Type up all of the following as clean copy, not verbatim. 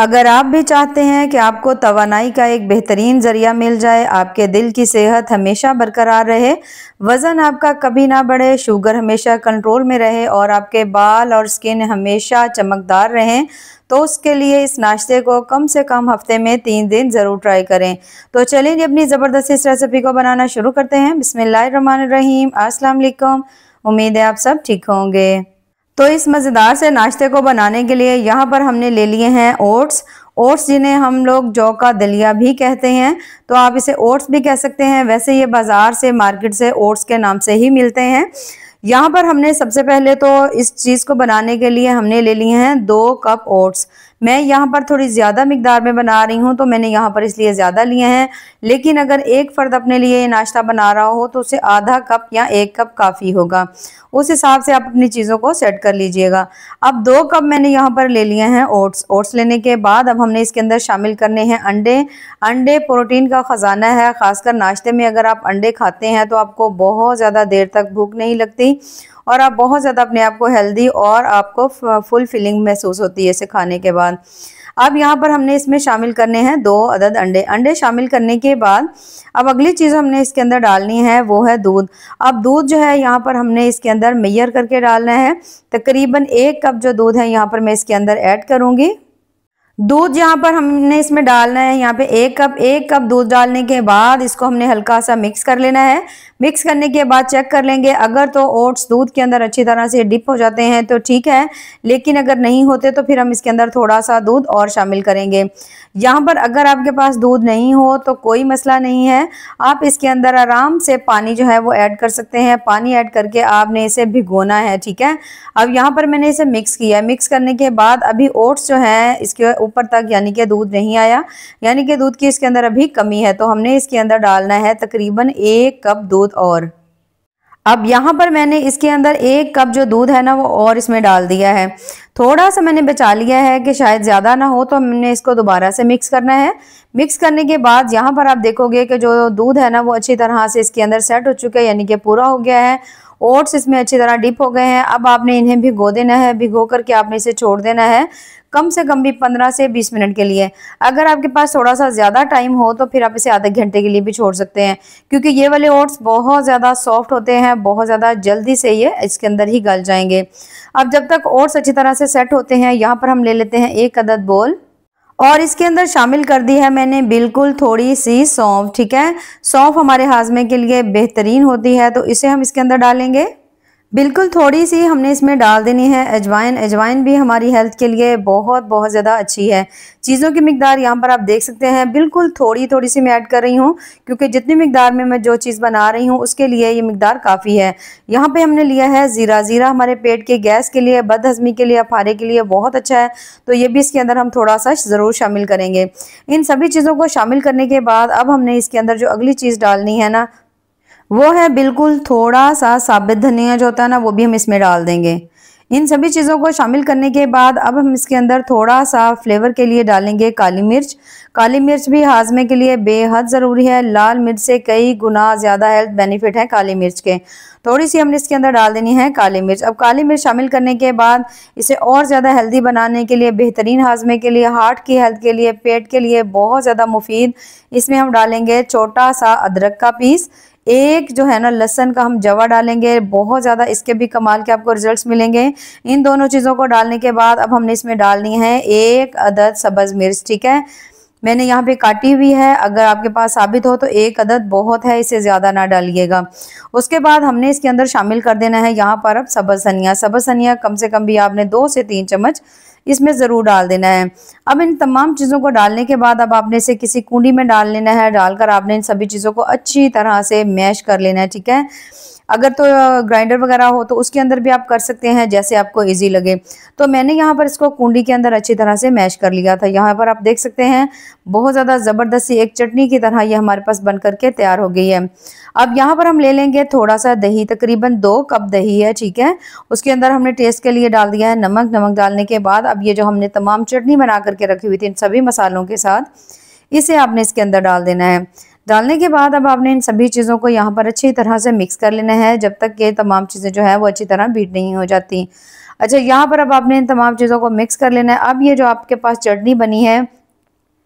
अगर आप भी चाहते हैं कि आपको तवानाई का एक बेहतरीन ज़रिया मिल जाए, आपके दिल की सेहत हमेशा बरकरार रहे, वज़न आपका कभी ना बढ़े, शुगर हमेशा कंट्रोल में रहे और आपके बाल और स्किन हमेशा चमकदार रहें, तो उसके लिए इस नाश्ते को कम से कम हफ्ते में 3 दिन ज़रूर ट्राई करें। तो चलिए जी, अपनी ज़बरदस्त इस रेसिपी को बनाना शुरू करते हैं। बिस्मिल्लाहिर्रहमानिर्रहीम। अस्सलाम वालेकुम। उम्मीद है आप सब ठीक होंगे। तो इस मज़ेदार से नाश्ते को बनाने के लिए यहाँ पर हमने ले लिए हैं ओट्स। ओट्स जिन्हें हम लोग जौ का दलिया भी कहते हैं, तो आप इसे ओट्स भी कह सकते हैं। वैसे ये बाज़ार से, मार्केट से ओट्स के नाम से ही मिलते हैं। यहाँ पर हमने सबसे पहले तो इस चीज़ को बनाने के लिए हमने ले लिए हैं 2 कप ओट्स। मैं यहाँ पर थोड़ी ज़्यादा मिकदार में बना रही हूँ, तो मैंने यहाँ पर इसलिए ज़्यादा लिए हैं। लेकिन अगर एक फ़र्द अपने लिए नाश्ता बना रहा हो तो उसे आधा कप या 1 कप काफ़ी होगा। उस हिसाब से आप अपनी चीज़ों को सेट कर लीजिएगा। अब 2 कप मैंने यहाँ पर ले लिए हैं ओट्स। ओट्स लेने के बाद अब हमने इसके अंदर शामिल करने हैं अंडे। अंडे प्रोटीन का ख़जाना है। ख़ासकर नाश्ते में अगर आप अंडे खाते हैं तो आपको बहुत ज़्यादा देर तक भूख नहीं लगती और आप बहुत ज़्यादा अपने आप को हेल्दी और आपको फुल फीलिंग महसूस होती है इसे खाने के बाद। अब यहाँ पर हमने इसमें शामिल करने हैं 2 अदद अंडे। अंडे शामिल करने के बाद अब अगली चीज़ हमने इसके अंदर डालनी है वो है दूध। अब दूध जो है यहाँ पर हमने इसके अंदर मेजर करके डालना है। तकरीबन 1 कप जो दूध है यहाँ पर मैं इसके अंदर ऐड करूँगी। दूध यहाँ पर हमने इसमें डालना है, यहाँ पे 1 कप दूध डालने के बाद इसको हमने हल्का सा मिक्स कर लेना है। मिक्स करने के बाद चेक कर लेंगे, अगर तो ओट्स दूध के अंदर अच्छी तरह से डिप हो जाते हैं तो ठीक है, लेकिन अगर नहीं होते तो फिर हम इसके अंदर थोड़ा सा दूध और शामिल करेंगे। यहाँ पर अगर आपके पास दूध नहीं हो तो कोई मसला नहीं है, आप इसके अंदर आराम से पानी जो है वो ऐड कर सकते हैं। पानी ऐड करके आपने इसे भिगोना है, ठीक है। अब यहाँ पर मैंने इसे मिक्स किया है। मिक्स करने के बाद अभी ओट्स जो है इसके ऊपर तक यानी कि दूध नहीं आया, यानी कि दूध की इसके अंदर अभी कमी है, तो हमने इसके अंदर डालना है तकरीबन 1 कप दूध और। अब यहाँ पर मैंने इसके अंदर 1 कप जो दूध है ना वो और इसमें डाल दिया है। थोड़ा सा मैंने बचा लिया है कि शायद ज़्यादा ना हो, तो हमने इसको दोबारा से मिक्स करना है। मिक्स करने के बाद यहाँ पर आप देखोगे कि जो दूध है ना वो अच्छी तरह से इसके अंदर सेट हो चुका है, यानी कि पूरा हो गया है। ओट्स इसमें अच्छी तरह डिप हो गए हैं। अब आपने इन्हें भिगो देना है। भिगो करके आपने इसे छोड़ देना है कम से कम भी 15 से 20 मिनट के लिए। अगर आपके पास थोड़ा सा ज़्यादा टाइम हो तो फिर आप इसे आधे घंटे के लिए भी छोड़ सकते हैं, क्योंकि ये वाले ओट्स बहुत ज़्यादा सॉफ्ट होते हैं, बहुत ज़्यादा जल्दी से ये इसके अंदर ही गल जाएंगे। अब जब तक ओट्स अच्छी तरह से सेट होते हैं, यहाँ पर हम ले लेते हैं 1 अदद बोल और इसके अंदर शामिल कर दी है मैंने बिल्कुल थोड़ी सी सौंफ, ठीक है। सौंफ हमारे हाजमे के लिए बेहतरीन होती है, तो इसे हम इसके अंदर डालेंगे। बिल्कुल थोड़ी सी हमने इसमें डाल देनी है अजवाइन। अजवाइन भी हमारी हेल्थ के लिए बहुत बहुत ज़्यादा अच्छी है। चीज़ों की मिकदार यहाँ पर आप देख सकते हैं, बिल्कुल थोड़ी थोड़ी सी मैं ऐड कर रही हूँ, क्योंकि जितनी मिकदार में मैं जो चीज़ बना रही हूँ उसके लिए ये मिकदार काफ़ी है। यहाँ पे हमने लिया है ज़ीरा। ज़ीरा हमारे पेट के गैस के लिए, बदहज़मी के लिए, अफारे के लिए बहुत अच्छा है, तो ये भी इसके अंदर हम थोड़ा सा ज़रूर शामिल करेंगे। इन सभी चीज़ों को शामिल करने के बाद अब हमने इसके अंदर जो अगली चीज़ डालनी है ना वो है बिल्कुल थोड़ा सा साबित धनिया जो होता है ना, वो भी हम इसमें डाल देंगे। इन सभी चीज़ों को शामिल करने के बाद अब हम इसके अंदर थोड़ा सा फ्लेवर के लिए डालेंगे काली मिर्च। काली मिर्च भी हाजमे के लिए बेहद ज़रूरी है। लाल मिर्च से कई गुना ज़्यादा हेल्थ बेनिफिट है काली मिर्च के। थोड़ी सी हमने इसके अंदर डाल देनी है काली मिर्च। अब काली मिर्च शामिल करने के बाद इसे और ज़्यादा हेल्दी बनाने के लिए, बेहतरीन हाजमे के लिए, हार्ट की हेल्थ के लिए, पेट के लिए बहुत ज़्यादा मुफीद, इसमें हम डालेंगे छोटा सा अदरक का पीस। एक जो है ना लहसुन का हम जवा डालेंगे, बहुत ज़्यादा इसके भी कमाल के आपको रिजल्ट्स मिलेंगे। इन दोनों चीज़ों को डालने के बाद अब हमने इसमें डालनी है 1 अदद सब्ज़ मिर्च, ठीक है। मैंने यहाँ पे काटी हुई है, अगर आपके पास साबित हो तो 1 अदद बहुत है, इसे ज़्यादा ना डालिएगा। उसके बाद हमने इसके अंदर शामिल कर देना है यहाँ पर अब सब्ज़ धनिया। सब्ज़ धनिया कम से कम भी आपने 2 से 3 चम्मच इसमें ज़रूर डाल देना है। अब इन तमाम चीज़ों को डालने के बाद अब आपने इसे किसी कूंडी में डाल लेना है। डालकर आपने इन सभी चीज़ों को अच्छी तरह से मैश कर लेना है, ठीक है। अगर तो ग्राइंडर वगैरह हो तो उसके अंदर भी आप कर सकते हैं, जैसे आपको इजी लगे। तो मैंने यहाँ पर इसको कूंडी के अंदर अच्छी तरह से मैश कर लिया था। यहाँ पर आप देख सकते हैं बहुत ज़्यादा ज़बरदस्त सी एक चटनी की तरह ये हमारे पास बन करके तैयार हो गई है। अब यहाँ पर हम ले लेंगे थोड़ा सा दही, तकरीबन 2 कप दही है, ठीक है। उसके अंदर हमने टेस्ट के लिए डाल दिया है नमक। नमक डालने के बाद अब ये जो हमने तमाम चटनी बना करके रखी हुई थी इन सभी मसालों के साथ, इसे आपने इसके अंदर डाल देना है। डालने के बाद अब आपने इन सभी चीज़ों को यहाँ पर अच्छी तरह से मिक्स कर लेना है, जब तक ये तमाम चीज़ें जो है वो अच्छी तरह बीट नहीं हो जाती। अच्छा, यहाँ पर अब आपने इन तमाम चीज़ों को मिक्स कर लेना है। अब ये जो आपके पास चटनी बनी है,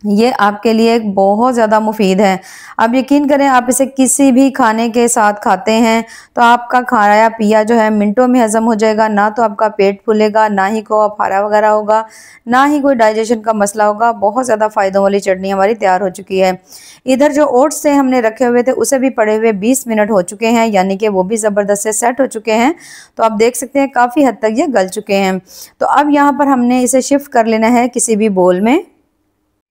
ये आपके लिए बहुत ज़्यादा मुफीद है। आप यकीन करें, आप इसे किसी भी खाने के साथ खाते हैं तो आपका खाया पिया जो है मिनटों में हज़म हो जाएगा। ना तो आपका पेट फूलेगा, ना ही कोई अफारा वगैरह होगा, ना ही कोई डाइजेशन का मसला होगा। बहुत ज़्यादा फ़ायदों वाली चटनी हमारी तैयार हो चुकी है। इधर जो ओट्स से हमने रखे हुए थे उसे भी पड़े हुए 20 मिनट हो चुके हैं, यानी कि वो भी ज़बरदस्त से सेट हो चुके हैं। तो आप देख सकते हैं काफ़ी हद तक ये गल चुके हैं। तो अब यहाँ पर हमने इसे शिफ्ट कर लेना है किसी भी बोल में।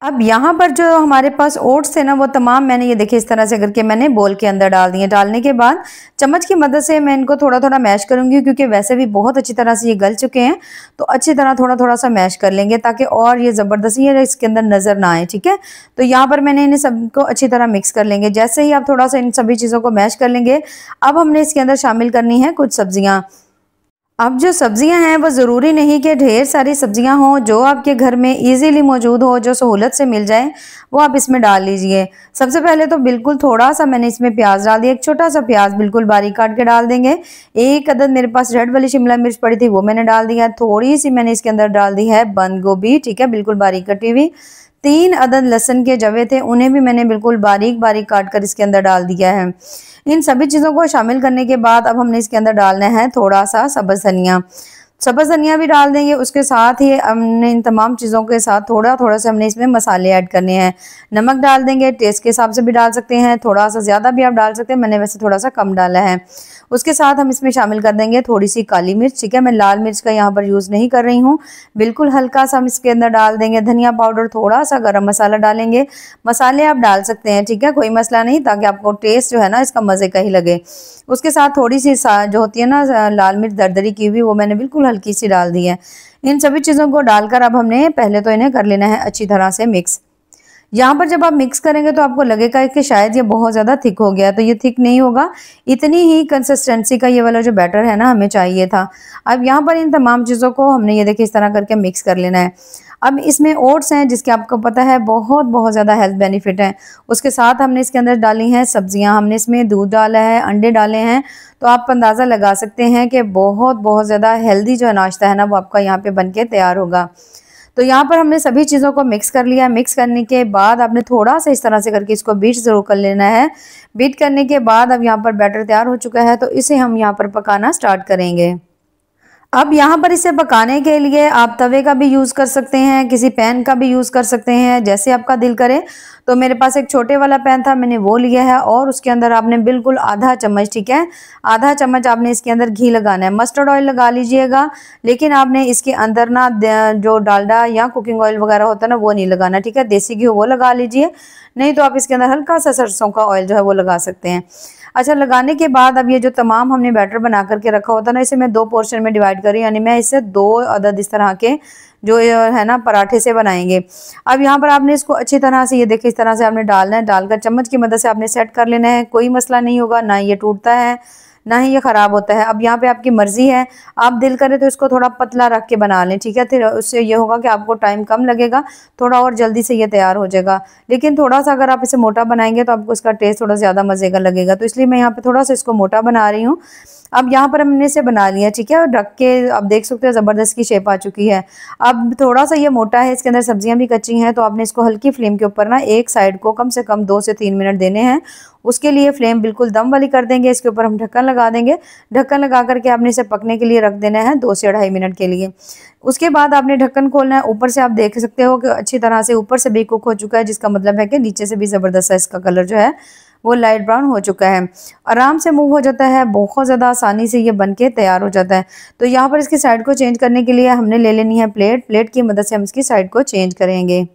अब यहाँ पर जो हमारे पास ओट्स थे ना, वो तमाम मैंने ये देखिए इस तरह से करके मैंने बोल के अंदर डाल दिए। डालने के बाद चम्मच की मदद से मैं इनको थोड़ा थोड़ा मैश करूंगी, क्योंकि वैसे भी बहुत अच्छी तरह से ये गल चुके हैं। तो अच्छी तरह थोड़ा थोड़ा सा मैश कर लेंगे ताकि और ये ज़बरदस्ती ये इसके अंदर नज़र ना आए। ठीक है, तो यहाँ पर मैंने इन्हें सबको अच्छी तरह मिक्स कर लेंगे। जैसे ही आप थोड़ा सा इन सभी चीज़ों को मैश कर लेंगे, अब हमने इसके अंदर शामिल करनी है कुछ सब्जियाँ। अब जो सब्जियां हैं वो ज़रूरी नहीं कि ढेर सारी सब्जियां हों, जो आपके घर में इजीली मौजूद हो, जो सहूलत से मिल जाए, वो आप इसमें डाल लीजिए। सबसे पहले तो बिल्कुल थोड़ा सा मैंने इसमें प्याज डाल दिया, एक छोटा सा प्याज बिल्कुल बारीक काट के डाल देंगे। एक अदद मेरे पास रेड वाली शिमला मिर्च पड़ी थी, वो मैंने डाल दिया। थोड़ी सी मैंने इसके अंदर डाल दी है बंद गोभी, ठीक है, बिल्कुल बारीक कटी हुई। 3 अदद लहसुन के जवे थे, उन्हें भी मैंने बिल्कुल बारीक बारीक काट कर इसके अंदर डाल दिया है। इन सभी चीज़ों को शामिल करने के बाद अब हमने इसके अंदर डालना है थोड़ा सा सब्ज़ धनिया। सब्ज़ धनिया भी डाल देंगे। उसके साथ ही हमने इन तमाम चीज़ों के साथ थोड़ा थोड़ा सा हमने इसमें मसाले ऐड करने हैं। नमक डाल देंगे, टेस्ट के हिसाब से भी डाल सकते हैं, थोड़ा सा ज़्यादा भी आप डाल सकते हैं, मैंने वैसे थोड़ा सा कम डाला है। उसके साथ हम इसमें शामिल कर देंगे थोड़ी सी काली मिर्च, ठीक है, मैं लाल मिर्च का यहाँ पर यूज़ नहीं कर रही हूँ, बिल्कुल हल्का सा हम इसके अंदर डाल देंगे। धनिया पाउडर, थोड़ा सा गरम मसाला डालेंगे। मसाले आप डाल सकते हैं, ठीक है, कोई मसला नहीं, ताकि आपको टेस्ट जो है ना इसका मज़े का ही लगे। उसके साथ थोड़ी सी जो होती है ना लाल मिर्च दरदरी की हुई, वो मैंने बिल्कुल हल्की सी डाल दी है। इन सभी चीज़ों को डालकर अब हमने पहले तो इन्हें कर लेना है अच्छी तरह से मिक्स। यहाँ पर जब आप मिक्स करेंगे तो आपको लगेगा कि शायद ये बहुत ज़्यादा थिक हो गया, तो ये थिक नहीं होगा। इतनी ही कंसिस्टेंसी का ये वाला जो बैटर है ना हमें चाहिए था। अब यहाँ पर इन तमाम चीज़ों को हमने ये देखिए इस तरह करके मिक्स कर लेना है। अब इसमें ओट्स हैं जिसके आपको पता है बहुत बहुत ज़्यादा हेल्थ बेनिफिट है। उसके साथ हमने इसके अंदर डाली हैं सब्जियां, हमने इसमें दूध डाला है, अंडे डाले हैं। तो आप अंदाज़ा लगा सकते हैं कि बहुत बहुत ज़्यादा हेल्दी जो नाश्ता है ना वो आपका यहाँ पे बन के तैयार होगा। तो यहाँ पर हमने सभी चीज़ों को मिक्स कर लिया। मिक्स करने के बाद आपने थोड़ा सा इस तरह से करके इसको बीट ज़रूर कर लेना है। बीट करने के बाद अब यहाँ पर बैटर तैयार हो चुका है, तो इसे हम यहाँ पर पकाना स्टार्ट करेंगे। अब यहाँ पर इसे पकाने के लिए आप तवे का भी यूज़ कर सकते हैं, किसी पैन का भी यूज़ कर सकते हैं, जैसे आपका दिल करे। तो मेरे पास एक छोटे वाला पैन था, मैंने वो लिया है और उसके अंदर आपने बिल्कुल आधा चम्मच, ठीक है, आधा चम्मच आपने इसके अंदर घी लगाना है। मस्टर्ड ऑयल लगा लीजिएगा, लेकिन आपने इसके अंदर ना जो डालडा या कुकिंग ऑयल वगैरह होता है ना वो नहीं लगाना, ठीक है, देसी घी वो लगा लीजिए। नहीं तो आप इसके अंदर हल्का सा सरसों का ऑयल जो है वो लगा सकते हैं। अच्छा, लगाने के बाद अब ये जो तमाम हमने बैटर बना करके रखा होता है ना, इसे मैं 2 पोर्शन में डिवाइड करी, यानी मैं इससे 2 अदद इस तरह के जो है ना पराठे से बनाएंगे। अब यहाँ पर आपने इसको अच्छी तरह से ये देखिए इस तरह से आपने डालना है, डालकर चम्मच की मदद से आपने सेट कर लेना है। कोई मसला नहीं होगा, ना ये टूटता है ना ही ये ख़राब होता है। अब यहाँ पे आपकी मर्ज़ी है, आप दिल करे तो इसको थोड़ा पतला रख के बना लें, ठीक है, फिर उससे ये होगा कि आपको टाइम कम लगेगा, थोड़ा और जल्दी से ये तैयार हो जाएगा। लेकिन थोड़ा सा अगर आप इसे मोटा बनाएंगे तो आपको इसका टेस्ट थोड़ा ज़्यादा मज़े का लगेगा, तो इसलिए मैं यहाँ पे थोड़ा सा इसको मोटा बना रही हूँ। अब यहाँ पर हमने इसे बना लिया, ठीक है, और ढक के आप देख सकते हो ज़बरदस्त की शेप आ चुकी है। अब थोड़ा सा ये मोटा है, इसके अंदर सब्जियां भी कच्ची हैं, तो आपने इसको हल्की फ्लेम के ऊपर ना एक साइड को कम से कम 2 से 3 मिनट देने हैं। उसके लिए फ्लेम बिल्कुल दम वाली कर देंगे। इसके ऊपर हम ढक्कन लगा देंगे। ढक्कन लगा करके आपने इसे पकने के लिए रख देना है 2 से 2.5 मिनट के लिए। उसके बाद आपने ढक्कन खोलना है। ऊपर से आप देख सकते हो कि अच्छी तरह से ऊपर से भी कुक हो चुका है, जिसका मतलब है कि नीचे से भी ज़बरदस्त इसका कलर जो है वो लाइट ब्राउन हो चुका है, आराम से मूव हो जाता है, बहुत ज़्यादा आसानी से ये बन के तैयार हो जाता है। तो यहाँ पर इसकी साइड को चेंज करने के लिए हमने ले लेनी है प्लेट। प्लेट की मदद से हम इसकी साइड को चेंज करेंगे।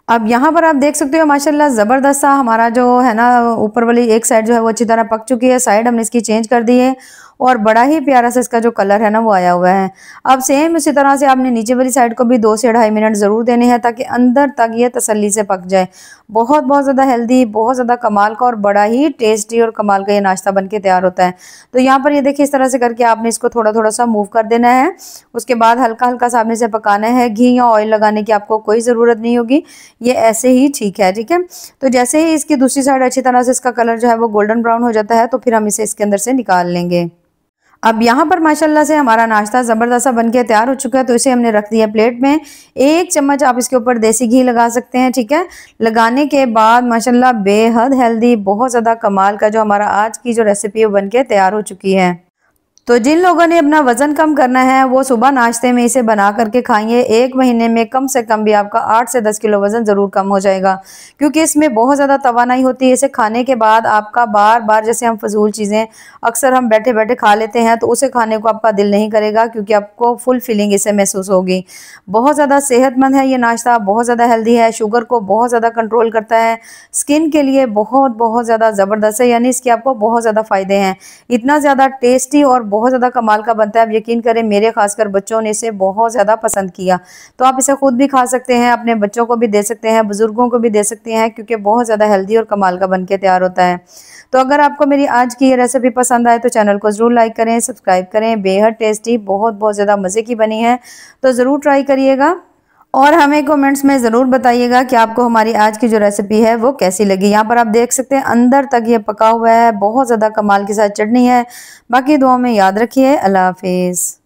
अब यहाँ पर आप देख सकते हो माशाल्लाह ज़बरदस्त सा हमारा जो है ना ऊपर वाली एक साइड जो है वो अच्छी तरह पक चुकी है। साइड हमने इसकी चेंज कर दी है और बड़ा ही प्यारा सा इसका जो कलर है ना वो आया हुआ है। अब सेम इसी तरह से आपने नीचे वाली साइड को भी 2 से 2.5 मिनट ज़रूर देने हैं, ताकि अंदर तक ये तसल्ली से पक जाए। बहुत बहुत ज़्यादा हेल्दी, बहुत ज़्यादा कमाल का और बड़ा ही टेस्टी और कमाल का ये नाश्ता बन के तैयार होता है। तो यहाँ पर ये देखिए इस तरह से करके आपने इसको थोड़ा थोड़ा सा मूव कर देना है। उसके बाद हल्का हल्का सा आपने इसे पकाना है। घी या ऑयल लगाने की आपको कोई ज़रूरत नहीं होगी, ये ऐसे ही ठीक है, ठीक है। तो जैसे ही इसकी दूसरी साइड अच्छी तरह से इसका कलर जो है वो गोल्डन ब्राउन हो जाता है, तो फिर हम इसे इसके अंदर से निकाल लेंगे। अब यहाँ पर माशाल्लाह से हमारा नाश्ता ज़बरदस्त बन के तैयार हो चुका है, तो इसे हमने रख दिया प्लेट में। 1 चम्मच आप इसके ऊपर देसी घी लगा सकते हैं, ठीक है। लगाने के बाद माशाल्लाह बेहद हेल्दी, बहुत ज़्यादा कमाल का जो हमारा आज की जो रेसिपी है वो बन के तैयार हो चुकी है। तो जिन लोगों ने अपना वजन कम करना है वो सुबह नाश्ते में इसे बना करके खाएंगे। 1 महीने में कम से कम भी आपका 8 से 10 किलो वजन ज़रूर कम हो जाएगा, क्योंकि इसमें बहुत ज़्यादा तवानाई होती है। इसे खाने के बाद आपका बार बार, जैसे हम फजूल चीज़ें अक्सर हम बैठे बैठे खा लेते हैं, तो उसे खाने को आपका दिल नहीं करेगा, क्योंकि आपको फुल फीलिंग इससे महसूस होगी। बहुत ज़्यादा सेहतमंद है ये नाश्ता, बहुत ज़्यादा हेल्दी है, शुगर को बहुत ज़्यादा कंट्रोल करता है, स्किन के लिए बहुत बहुत ज़्यादा ज़बरदस्त है, यानी इसके आपको बहुत ज़्यादा फ़ायदे हैं। इतना ज़्यादा टेस्टी और बहुत ज़्यादा कमाल का बनता है, आप यकीन करें मेरे खासकर बच्चों ने इसे बहुत ज़्यादा पसंद किया। तो आप इसे खुद भी खा सकते हैं, अपने बच्चों को भी दे सकते हैं, बुजुर्गों को भी दे सकते हैं, क्योंकि बहुत ज़्यादा हेल्दी और कमाल का बन के तैयार होता है। तो अगर आपको मेरी आज की ये रेसिपी पसंद आए तो चैनल को ज़रूर लाइक करें, सब्सक्राइब करें। बेहद टेस्टी, बहुत बहुत ज़्यादा मज़े की बनी है, तो ज़रूर ट्राई करिएगा और हमें कमेंट्स में ज़रूर बताइएगा कि आपको हमारी आज की जो रेसिपी है वो कैसी लगी। यहाँ पर आप देख सकते हैं अंदर तक ये पका हुआ है, बहुत ज़्यादा कमाल के साथ चटनी है। बाकी दुआ में याद रखिए। अल्लाह हाफिज़।